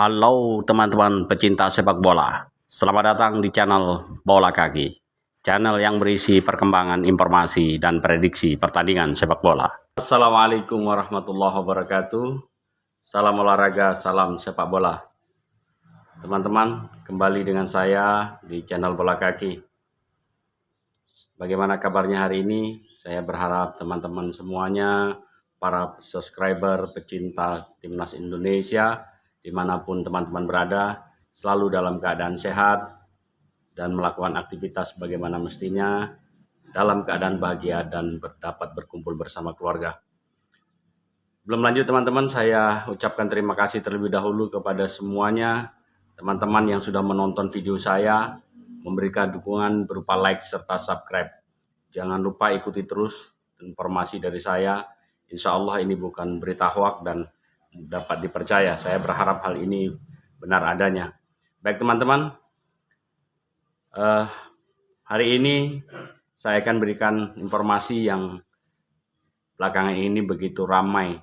Halo teman-teman pecinta sepak bola, selamat datang di channel Bola Kaki, channel yang berisi perkembangan informasi dan prediksi pertandingan sepak bola. Assalamualaikum warahmatullahi wabarakatuh, salam olahraga, salam sepak bola. Teman-teman, kembali dengan saya di channel Bola Kaki. Bagaimana kabarnya hari ini? Saya berharap teman-teman semuanya, para subscriber, pecinta Timnas Indonesia, dimanapun teman-teman berada, selalu dalam keadaan sehat dan melakukan aktivitas bagaimana mestinya, dalam keadaan bahagia dan dapat berkumpul bersama keluarga. Belum lanjut teman-teman, saya ucapkan terima kasih terlebih dahulu kepada semuanya, teman-teman yang sudah menonton video saya, memberikan dukungan berupa like serta subscribe. Jangan lupa ikuti terus informasi dari saya. Insya Allah ini bukan berita hoak dan dapat dipercaya. Saya berharap hal ini benar adanya. Baik teman-teman, hari ini saya akan berikan informasi yang belakangan ini begitu ramai.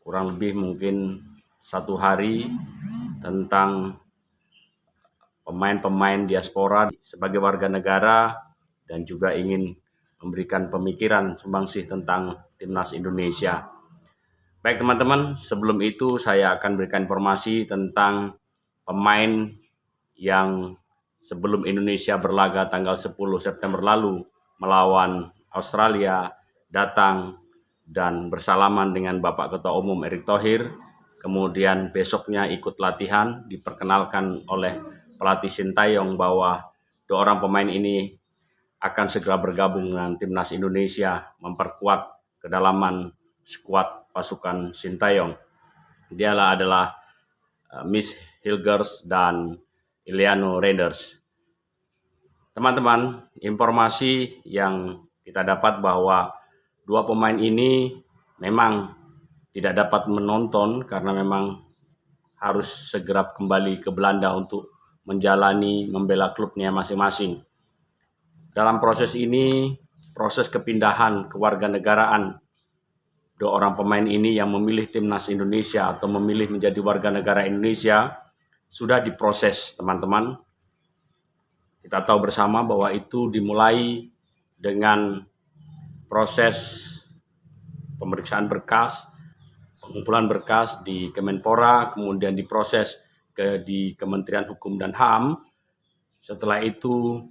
Kurang lebih mungkin 1 hari tentang pemain-pemain diaspora sebagai warga negara dan juga ingin memberikan pemikiran sumbangsih tentang Timnas Indonesia. Baik teman-teman, sebelum itu saya akan berikan informasi tentang pemain yang sebelum Indonesia berlaga tanggal 10 September lalu melawan Australia datang dan bersalaman dengan Bapak Ketua Umum Erick Thohir. Kemudian besoknya ikut latihan, diperkenalkan oleh pelatih Sintayong bahwa 2 orang pemain ini akan segera bergabung dengan Timnas Indonesia, memperkuat kedalaman skuad pasukan Sintayong. Dia adalah Miss Hilgers dan Iliano Reinders. Teman-teman, informasi yang kita dapat bahwa 2 pemain ini memang tidak dapat menonton karena memang harus segera kembali ke Belanda untuk menjalani membela klubnya masing-masing. Dalam proses ini, proses kepindahan kewarganegaraan 2 orang pemain ini yang memilih Timnas Indonesia atau memilih menjadi warga negara Indonesia sudah diproses, teman-teman. Kita tahu bersama bahwa itu dimulai dengan proses pemeriksaan berkas, pengumpulan berkas di Kemenpora, kemudian diproses di Kementerian Hukum dan HAM. Setelah itu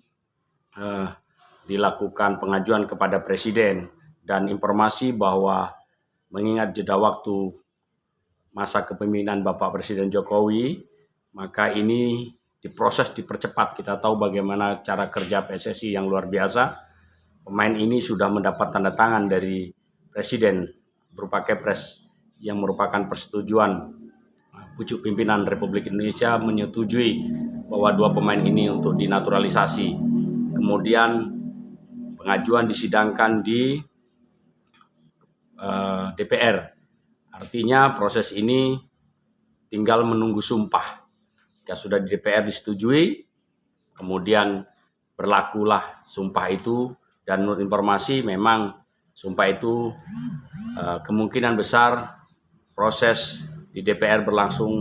dilakukan pengajuan kepada Presiden dan informasi bahwa mengingat jeda waktu masa kepemimpinan Bapak Presiden Jokowi, maka ini diproses dipercepat. Kita tahu bagaimana cara kerja PSSI yang luar biasa. Pemain ini sudah mendapat tanda tangan dari Presiden berupa Kepres yang merupakan persetujuan pucuk pimpinan Republik Indonesia menyetujui bahwa 2 pemain ini untuk dinaturalisasi. Kemudian pengajuan disidangkan di DPR. Artinya proses ini tinggal menunggu sumpah. Jika sudah di DPR disetujui, kemudian berlakulah sumpah itu, dan menurut informasi memang sumpah itu kemungkinan besar proses di DPR berlangsung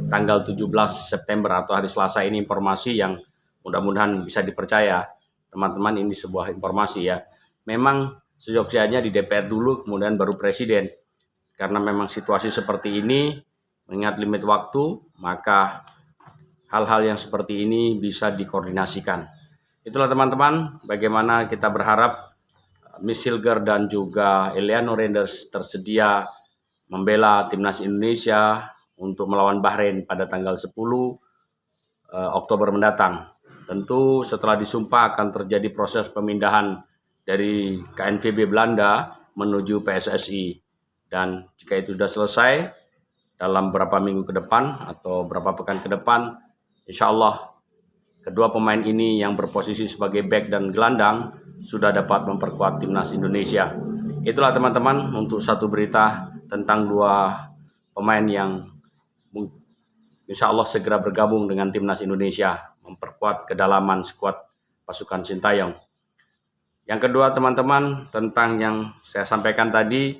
tanggal 17 September atau hari Selasa ini. Informasi yang mudah-mudahan bisa dipercaya. Teman-teman, ini sebuah informasi ya. Memang seyogyanya di DPR dulu, kemudian baru Presiden. Karena memang situasi seperti ini, mengingat limit waktu, maka hal-hal yang seperti ini bisa dikoordinasikan. Itulah teman-teman, bagaimana kita berharap Miss Hilger dan juga Iliano Reinders tersedia membela Timnas Indonesia untuk melawan Bahrain pada tanggal 10 Oktober mendatang. Tentu setelah disumpah akan terjadi proses pemindahan dari KNVB Belanda menuju PSSI. Dan jika itu sudah selesai dalam beberapa minggu ke depan atau beberapa pekan ke depan, insya Allah kedua pemain ini yang berposisi sebagai back dan gelandang sudah dapat memperkuat Timnas Indonesia. Itulah teman-teman untuk satu berita tentang 2 pemain yang insya Allah segera bergabung dengan Timnas Indonesia, memperkuat kedalaman skuad pasukan Sintayong. Yang kedua teman-teman, tentang yang saya sampaikan tadi,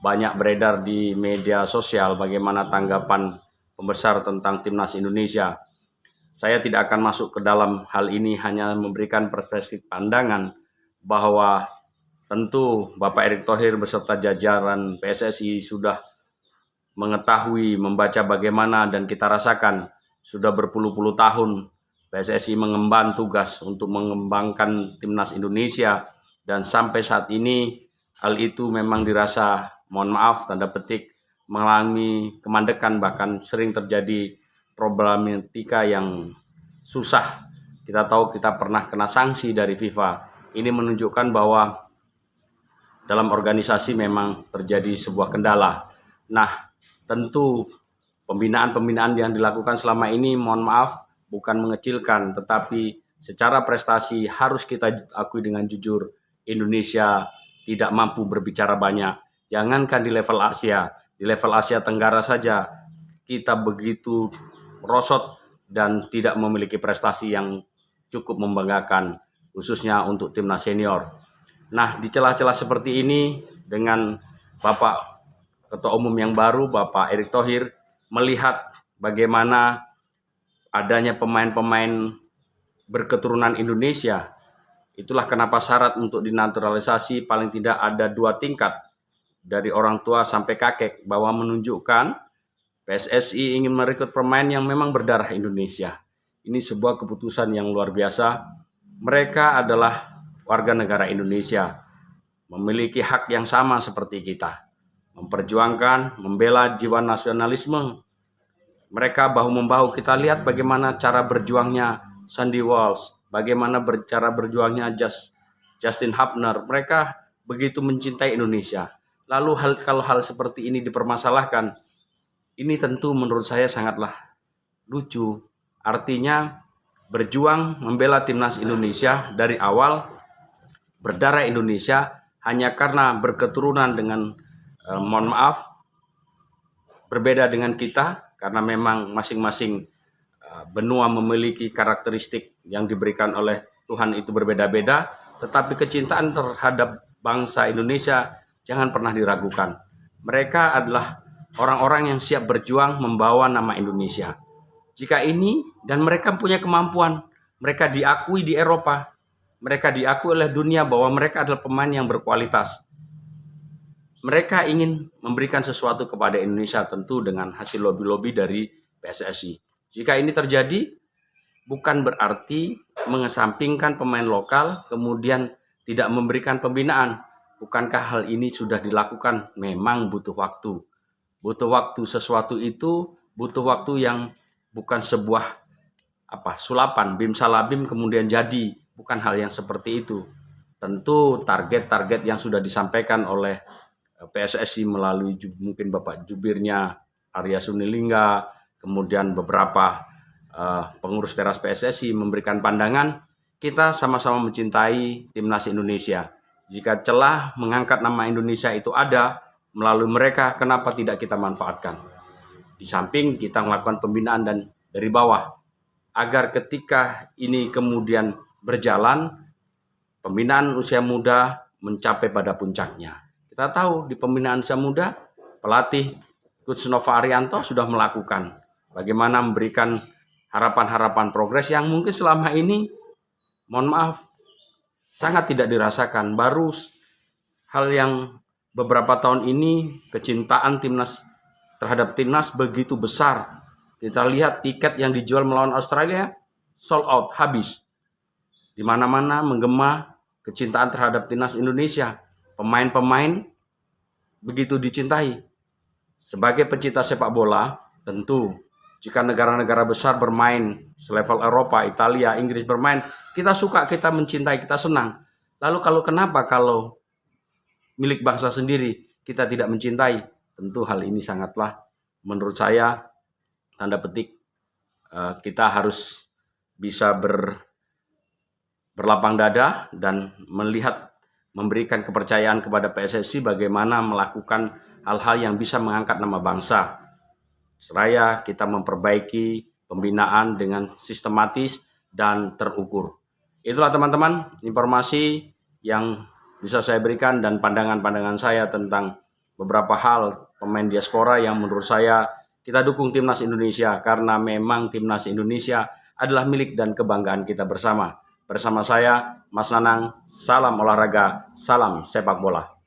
banyak beredar di media sosial bagaimana tanggapan pembesar tentang timnas Indonesia. Saya tidak akan masuk ke dalam hal ini, hanya memberikan perspektif pandangan bahwa tentu Bapak Erick Thohir beserta jajaran PSSI sudah mengetahui, membaca bagaimana, dan kita rasakan sudah berpuluh-puluh tahun PSSI mengemban tugas untuk mengembangkan timnas Indonesia, dan sampai saat ini hal itu memang dirasa, mohon maaf, tanda petik, mengalami kemandekan, bahkan sering terjadi problematika yang susah. Kita tahu kita pernah kena sanksi dari FIFA. Ini menunjukkan bahwa dalam organisasi memang terjadi sebuah kendala. Nah, tentu pembinaan-pembinaan yang dilakukan selama ini, mohon maaf, bukan mengecilkan, tetapi secara prestasi harus kita akui dengan jujur, Indonesia tidak mampu berbicara banyak. Jangankan di level Asia, di level Asia Tenggara saja kita begitu rosot dan tidak memiliki prestasi yang cukup membanggakan, khususnya untuk timnas senior. Nah, di celah-celah seperti ini, dengan Bapak Ketua Umum yang baru, Bapak Erick Thohir, melihat bagaimana adanya pemain-pemain berketurunan Indonesia, itulah kenapa syarat untuk dinaturalisasi paling tidak ada 2 tingkat, dari orang tua sampai kakek, bahwa menunjukkan PSSI ingin merekrut pemain yang memang berdarah Indonesia. Ini sebuah keputusan yang luar biasa. Mereka adalah warga negara Indonesia, memiliki hak yang sama seperti kita, memperjuangkan, membela jiwa nasionalisme. Mereka bahu-membahu. Kita lihat bagaimana cara berjuangnya Sandy Walsh, bagaimana cara berjuangnya Justin Hubner. Mereka begitu mencintai Indonesia. Lalu kalau hal seperti ini dipermasalahkan, ini tentu menurut saya sangatlah lucu. Artinya berjuang membela timnas Indonesia dari awal, berdarah Indonesia, hanya karena berketurunan dengan, mohon maaf, berbeda dengan kita, karena memang masing-masing benua memiliki karakteristik yang diberikan oleh Tuhan itu berbeda-beda, tetapi kecintaan terhadap bangsa Indonesia jangan pernah diragukan. Mereka adalah orang-orang yang siap berjuang membawa nama Indonesia. Jika ini, dan mereka punya kemampuan, mereka diakui di Eropa, mereka diakui oleh dunia bahwa mereka adalah pemain yang berkualitas. Mereka ingin memberikan sesuatu kepada Indonesia, tentu dengan hasil lobby-lobby dari PSSI. Jika ini terjadi, bukan berarti mengesampingkan pemain lokal, kemudian tidak memberikan pembinaan. Bukankah hal ini sudah dilakukan? Memang butuh waktu. Butuh waktu, sesuatu itu butuh waktu yang bukan sebuah sulapan, bim salabim kemudian jadi. Bukan hal yang seperti itu. Tentu target-target yang sudah disampaikan oleh PSSI melalui mungkin Bapak Jubirnya Arya Sunilingga, kemudian beberapa pengurus teras PSSI memberikan pandangan, kita sama-sama mencintai timnas Indonesia. Jika celah mengangkat nama Indonesia itu ada melalui mereka, kenapa tidak kita manfaatkan? Di samping kita melakukan pembinaan dan dari bawah, agar ketika ini kemudian berjalan, pembinaan usia muda mencapai pada puncaknya. Kita tahu di pembinaan usia muda, pelatih Coach Nova Arianto sudah melakukan bagaimana memberikan harapan-harapan progres yang mungkin selama ini, mohon maaf, sangat tidak dirasakan. Baru hal yang beberapa tahun ini, kecintaan timnas terhadap timnas begitu besar. Kita lihat tiket yang dijual melawan Australia sold out, habis. Di mana-mana menggema kecintaan terhadap timnas Indonesia. Pemain-pemain begitu dicintai. Sebagai pencinta sepak bola, tentu jika negara-negara besar bermain selevel Eropa, Italia, Inggris bermain, kita suka, kita mencintai, kita senang. Lalu kenapa kalau milik bangsa sendiri kita tidak mencintai? Tentu hal ini sangatlah, menurut saya, tanda petik, kita harus bisa berlapang dada dan melihat, memberikan kepercayaan kepada PSSI bagaimana melakukan hal-hal yang bisa mengangkat nama bangsa. Seraya kita memperbaiki pembinaan dengan sistematis dan terukur. Itulah teman-teman informasi yang bisa saya berikan dan pandangan-pandangan saya tentang beberapa hal pemain diaspora yang menurut saya kita dukung Timnas Indonesia karena memang Timnas Indonesia adalah milik dan kebanggaan kita bersama. Bersama saya, Mas Nanang, salam olahraga, salam sepak bola.